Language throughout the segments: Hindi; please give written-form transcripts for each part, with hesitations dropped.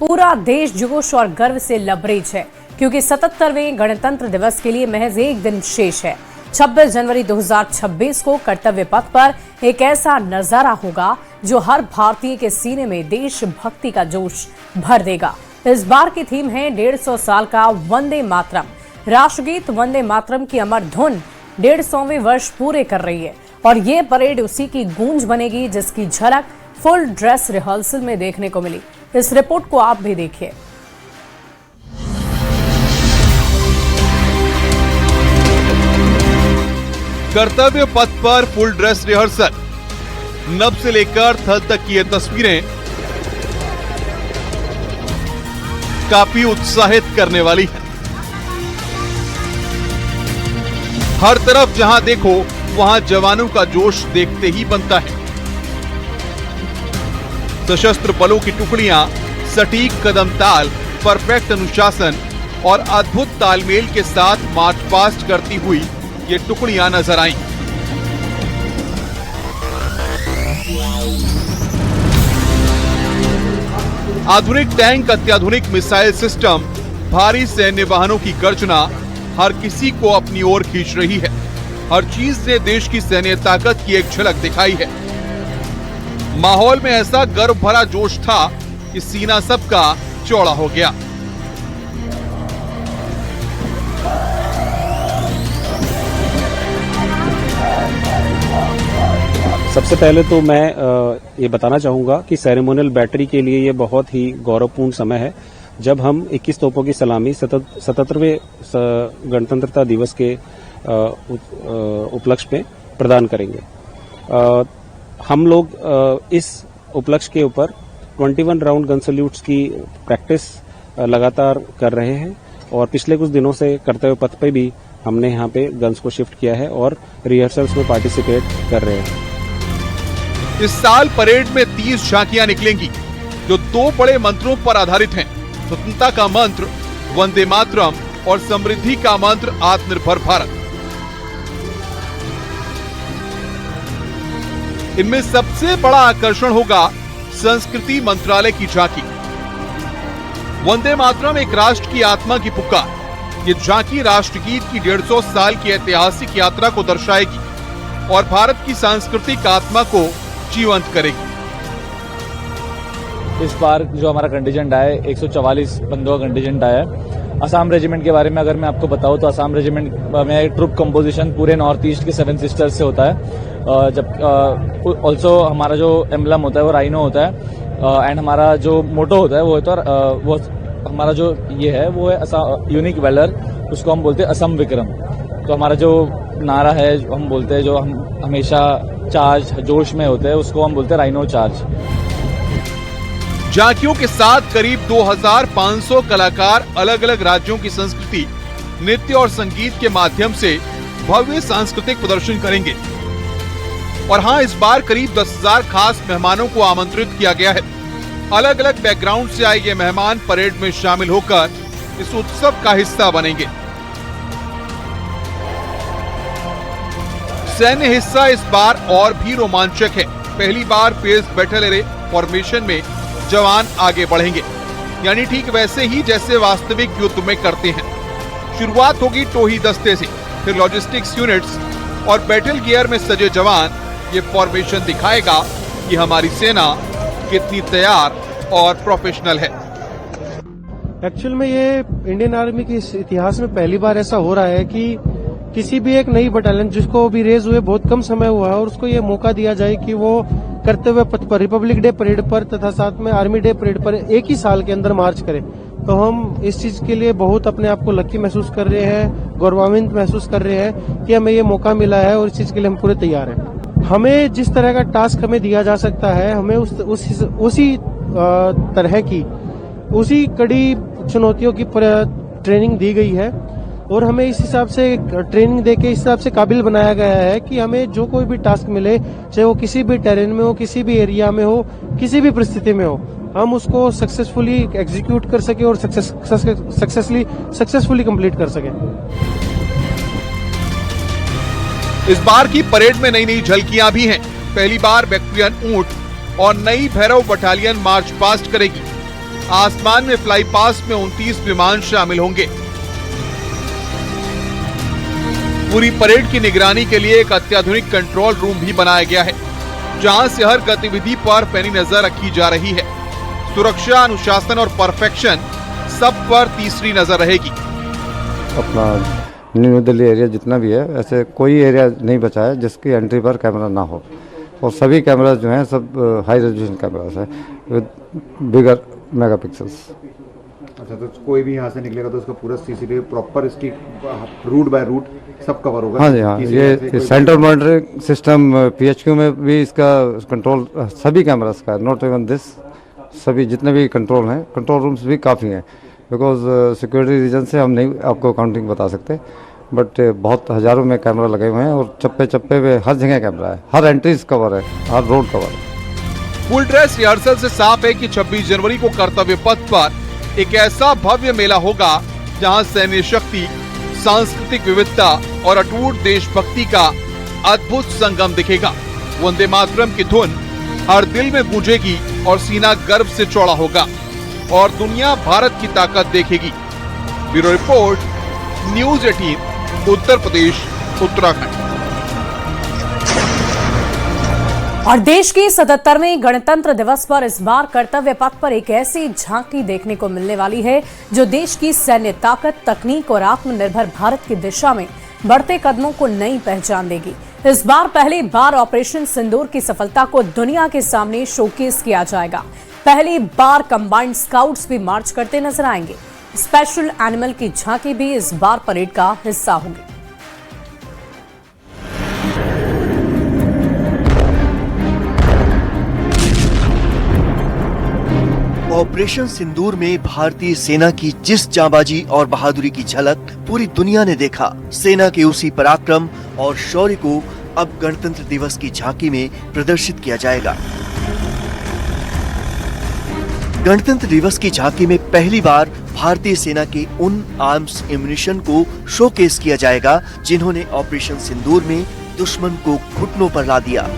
पूरा देश जोश और गर्व से लबरेज है क्योंकि 77वें गणतंत्र दिवस के लिए महज एक दिन शेष है। 26 जनवरी 2026 को कर्तव्य पथ पर एक ऐसा नजारा होगा जो हर भारतीय के सीने में देशभक्ति का जोश भर देगा। इस बार की थीम है 150 साल का वंदे मातरम। राष्ट्रगीत वंदे मातरम की अमर धुन 150वें वर्ष पूरे कर रही है और ये परेड उसी की गूंज बनेगी जिसकी झलक फुल ड्रेस रिहर्सल में देखने को मिली। इस रिपोर्ट को आप भी देखिए। कर्तव्य पथ पर फुल ड्रेस रिहर्सल, नभ से लेकर थल तक की ये तस्वीरें काफी उत्साहित करने वाली हैं। हर तरफ जहां देखो वहां जवानों का जोश देखते ही बनता है। सशस्त्र बलों की टुकड़ियां सटीक कदम ताल, परफेक्ट अनुशासन और अद्भुत तालमेल के साथ मार्च पास्ट करती हुई ये टुकड़ियां नजर आईं। आधुनिक टैंक, अत्याधुनिक मिसाइल सिस्टम, भारी सैन्य वाहनों की गर्जना हर किसी को अपनी ओर खींच रही है। हर चीज ने देश की सैन्य ताकत की एक झलक दिखाई है। माहौल में ऐसा गर्व भरा जोश था कि सीना सबका चौड़ा हो गया। सबसे पहले तो मैं ये बताना चाहूंगा कि सेरेमोनियल बैटरी के लिए ये बहुत ही गौरवपूर्ण समय है जब हम 21 तोपों की सलामी 77वें गणतंत्रता दिवस के उपलक्ष्य में प्रदान करेंगे। हम लोग इस उपलक्ष्य के ऊपर 21 राउंड गन सैल्यूट्स की प्रैक्टिस लगातार कर रहे हैं और पिछले कुछ दिनों से कर्तव्य पथ पे भी हमने यहाँ पे गन्स को शिफ्ट किया है और रिहर्सल्स में पार्टिसिपेट कर रहे हैं। इस साल परेड में 30 झांकियां निकलेंगी जो 2 बड़े मंत्रों पर आधारित हैं। स्वतंत्रता का मंत्र वंदे मातरम और समृद्धि का मंत्र आत्मनिर्भर भारत। इनमें सबसे बड़ा आकर्षण होगा संस्कृति मंत्रालय की झांकी। वंदे मातरम एक राष्ट्र की आत्मा की पुकार। ये झांकी राष्ट्रगीत की 150 साल की ऐतिहासिक यात्रा को दर्शाएगी और भारत की सांस्कृतिक आत्मा को जीवंत करेगी। इस बार जो हमारा कंटिजेंट आया है 144 बंदों का कंटिजेंट आया है। असम रेजिमेंट के बारे में अगर मैं आपको बताऊं तो असम रेजिमेंट में ट्रुप कंपोजिशन पूरे नॉर्थ ईस्ट के 7 सिस्टर्स से होता है। जब ऑल्सो हमारा जो एम्बलम होता है वो राइनो होता है एंड हमारा जो मोटो होता है वो हमारा जो ये है वो है यूनिक वेलर, उसको हम बोलते हैं असम विक्रम। तो हमारा जो नारा है हम बोलते हैं जो हम हमेशा चार्ज जोश में होते हैं उसको हम बोलते हैं राइनो चार्ज। झांकियों के साथ करीब 2500 कलाकार अलग अलग राज्यों की संस्कृति, नृत्य और संगीत के माध्यम से भव्य सांस्कृतिक प्रदर्शन करेंगे। और हाँ, इस बार करीब 10,000 खास मेहमानों को आमंत्रित किया गया है। अलग अलग बैकग्राउंड से आए ये मेहमान परेड में शामिल होकर इस उत्सव का हिस्सा बनेंगे। सैन्य हिस्सा इस बार और भी रोमांचक है। पहली बार फेज बैटल एरे फॉर्मेशन में जवान आगे बढ़ेंगे, यानी ठीक वैसे ही जैसे वास्तविक युद्ध में करते हैं। शुरुआत होगी टोही दस्ते से, फिर लॉजिस्टिक्स यूनिट्स और बैटल गियर में सजे जवान। ये फॉर्मेशन दिखाएगा कि हमारी सेना कितनी तैयार और प्रोफेशनल है। एक्चुअल में ये इंडियन आर्मी के इतिहास में पहली बार ऐसा हो रहा है कि किसी भी एक नई बटालियन जिसको भी रेज हुए बहुत कम समय हुआ है और उसको ये मौका दिया जाए कि वो कर्तव्य पथ पर रिपब्लिक डे परेड पर तथा साथ में आर्मी डे परेड पर एक ही साल के अंदर मार्च करें। तो हम इस चीज के लिए बहुत अपने आप को लकी महसूस कर रहे हैं, गौरवान्वित महसूस कर रहे हैं कि हमें ये मौका मिला है और इस चीज के लिए हम पूरे तैयार हैं। हमें जिस तरह का टास्क हमें दिया जा सकता है, हमें उसी तरह की उसी कड़ी चुनौतियों की ट्रेनिंग दी गई है और हमें इस हिसाब से ट्रेनिंग देके इस हिसाब से काबिल बनाया गया है कि हमें जो कोई भी टास्क मिले, चाहे वो किसी भी टेरेन में हो, किसी भी एरिया में हो, किसी भी परिस्थिति में हो, हम उसको सक्सेसफुली एग्जीक्यूट कर सके और सक्सेसफुली कंप्लीट कर सके। इस बार की परेड में नई नई झलकियां भी हैं। पहली बार बैक्ट्रियन ऊंट और नई भैरव बटालियन मार्च पास्ट करेगी। आसमान में फ्लाई पास्ट में 29 विमान शामिल होंगे। पूरी परेड की निगरानी के लिए एक अत्याधुनिक कंट्रोल रूम भी बनाया गया है, जहां से हर गतिविधि पर पैनी नजर रखी जा रही है। सुरक्षा, अनुशासन और परफेक्शन सब पर तीसरी नजर रहेगी। अपना न्यू दिल्ली एरिया जितना भी है, ऐसे कोई एरिया नहीं बचा है जिसकी एंट्री पर कैमरा ना हो, और सभी कैमरा जो हैं सब हाई रेजोल्यूशन कैमरास है विद बिगर मेगापिक्सल्स। अच्छा, तो कोई भी यहाँ से निकलेगा तो उसका पूरा सीसीटीवी प्रॉपर इसकी रूट बाय रूट सब कवर होगा? हाँ जी, हाँ, ये सेंट्रल मॉनिटरिंग सिस्टम PHQ में भी इसका कंट्रोल सभी कैमरास का, नॉट इवन दिस, सभी जितने भी कंट्रोल हैं, कंट्रोल रूम्स भी काफ़ी हैं। बिकॉज सिक्योरिटी रीजन से हम नहीं आपको काउंटिंग बता सकते, बट बहुत हज़ारों में कैमरा लगे हुए हैं और चप्पे चप्पे पे हर जगह कैमरा है, हर एंट्रीज कवर है, हर रोड कवर है। फुल ड्रेस रिहर्सल से साफ है कि 26 जनवरी को कर्तव्य पथ पर एक ऐसा भव्य मेला होगा जहां सैन्य शक्ति, सांस्कृतिक विविधता और अटूट देशभक्ति का अद्भुत संगम दिखेगा। वंदे मातरम की धुन हर दिल में गूंजेगी और सीना गर्व से चौड़ा होगा और दुनिया भारत की ताकत देखेगी। Bureau report, news 18, Uttar Pradesh, Uttarakhand. और देश के 77वें गणतंत्र दिवस पर इस बार कर्तव्य पथ पर एक ऐसी झांकी देखने को मिलने वाली है जो देश की सैन्य ताकत, तकनीक और आत्मनिर्भर भारत की दिशा में बढ़ते कदमों को नई पहचान देगी। इस बार पहली बार ऑपरेशन सिंदूर की सफलता को दुनिया के सामने शोकेस किया जाएगा। पहली बार कंबाइंड स्काउट्स भी मार्च करते नजर आएंगे। स्पेशल एनिमल की झांकी भी इस बार परेड का हिस्सा होंगी। ऑपरेशन सिंदूर में भारतीय सेना की जिस जांबाजी और बहादुरी की झलक पूरी दुनिया ने देखा, सेना के उसी पराक्रम और शौर्य को अब गणतंत्र दिवस की झांकी में प्रदर्शित किया जाएगा। गणतंत्र दिवस की झांकी में पहली बार भारतीय सेना के उन आर्म्स एम्यूनिशन को शोकेस किया जाएगा जिन्होंने ऑपरेशन सिंदूर में दुश्मन को घुटनों पर ला दिया।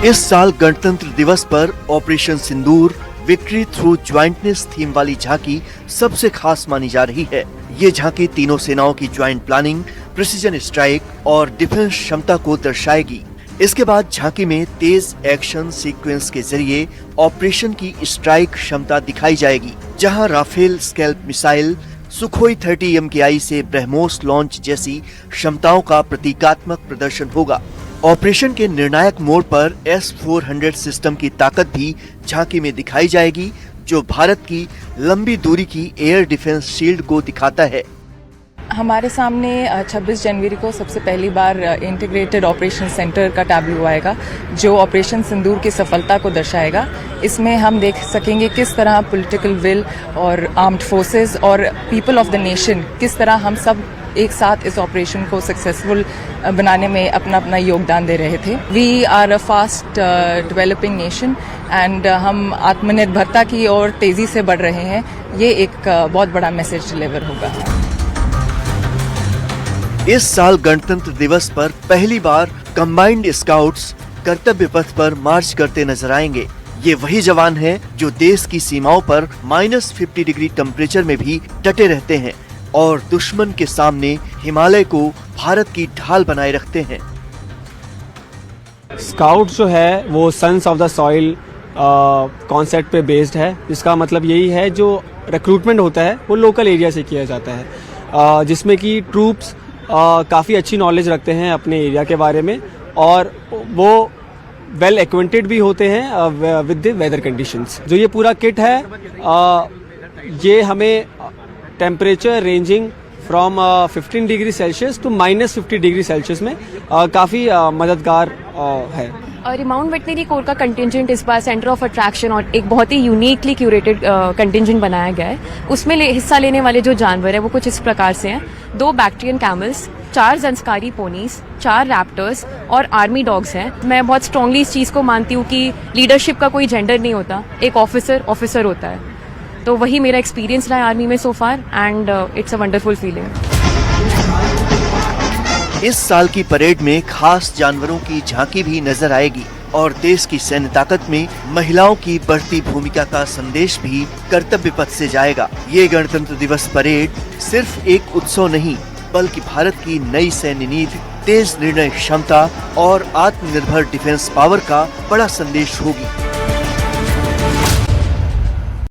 इस साल गणतंत्र दिवस पर ऑपरेशन सिंदूर विक्ट्री थ्रू ज्वाइंटनेस थीम वाली झांकी सबसे खास मानी जा रही है। ये झांकी तीनों सेनाओं की ज्वाइंट प्लानिंग, प्रिसीजन स्ट्राइक और डिफेंस क्षमता को दर्शाएगी। इसके बाद झांकी में तेज एक्शन सीक्वेंस के जरिए ऑपरेशन की स्ट्राइक क्षमता दिखाई जाएगी, जहां Rafale scalp missile, Sukhoi 30 MKI से ब्रह्मोस लॉन्च जैसी क्षमताओं का प्रतीकात्मक प्रदर्शन होगा। ऑपरेशन के निर्णायक मोड़ पर S-400 सिस्टम की ताकत भी झांकी में दिखाई जाएगी, जो भारत की लंबी दूरी की एयर डिफेंस शील्ड को दिखाता है। हमारे सामने 26 जनवरी को सबसे पहली बार इंटीग्रेटेड ऑपरेशन सेंटर का टैब्लू आएगा, जो ऑपरेशन सिंदूर की सफलता को दर्शाएगा। इसमें हम देख सकेंगे किस तरह पॉलिटिकल विल और आर्म्ड फोर्सेस और पीपल ऑफ द नेशन किस तरह हम सब एक साथ इस ऑपरेशन को सक्सेसफुल बनाने में अपना अपना योगदान दे रहे थे। We are a fast developing nation and हम आत्मनिर्भरता की ओर तेजी से बढ़ रहे हैं। ये एक बहुत बड़ा मैसेज डिलीवर होगा। इस साल गणतंत्र दिवस पर पहली बार कंबाइंड स्काउट्स कर्तव्य पथ पर मार्च करते नजर आएंगे। ये वही जवान हैं जो देश की सीमाओं पर -50 डिग्री टेम्परेचर में भी डटे रहते हैं और दुश्मन के सामने हिमालय को भारत की ढाल बनाए रखते हैं। स्काउट जो है वो sons of the soil concept पे बेस्ड है, जिसका मतलब यही है जो रिक्रूटमेंट होता है वो लोकल एरिया से किया जाता है, जिसमें कि ट्रूप्स काफ़ी अच्छी नॉलेज रखते हैं अपने एरिया के बारे में और वो वेल एक्वेंटेड भी होते हैं विद द वेदर कंडीशंस। जो ये पूरा किट है ये हमें temperature ranging from 15 degree Celsius to -50 degree Celsius में काफ़ी मददगार है। और माउंट वेटनरी कोर का कंटिंजेंट इस बार सेंटर ऑफ अट्रैक्शन और एक बहुत ही यूनिकली क्यूरेटेड कंटिंजेंट बनाया गया है। उसमें हिस्सा लेने वाले जो जानवर है वो कुछ इस प्रकार से हैं: 2 बैक्ट्रियन कैमल्स, 4 जंस्कारी पोनीज, 4 रैप्टर्स और आर्मी डॉग्स हैं। मैं बहुत स्ट्रांगली इस चीज़ को मानती हूँ कि लीडरशिप का कोई जेंडर नहीं होता, एक ऑफिसर होता है। तो वही मेरा एक्सपीरियंस रहा है आर्मी में so far and it's a wonderful feeling. इस साल की परेड में खास जानवरों की झांकी भी नजर आएगी और देश की सैन्य ताकत में महिलाओं की बढ़ती भूमिका का संदेश भी कर्तव्य पथ से जाएगा। ये गणतंत्र दिवस परेड सिर्फ एक उत्सव नहीं, बल्कि भारत की नई सैन्य नीति, तेज निर्णय क्षमता और आत्मनिर्भर डिफेंस पावर का बड़ा संदेश होगी।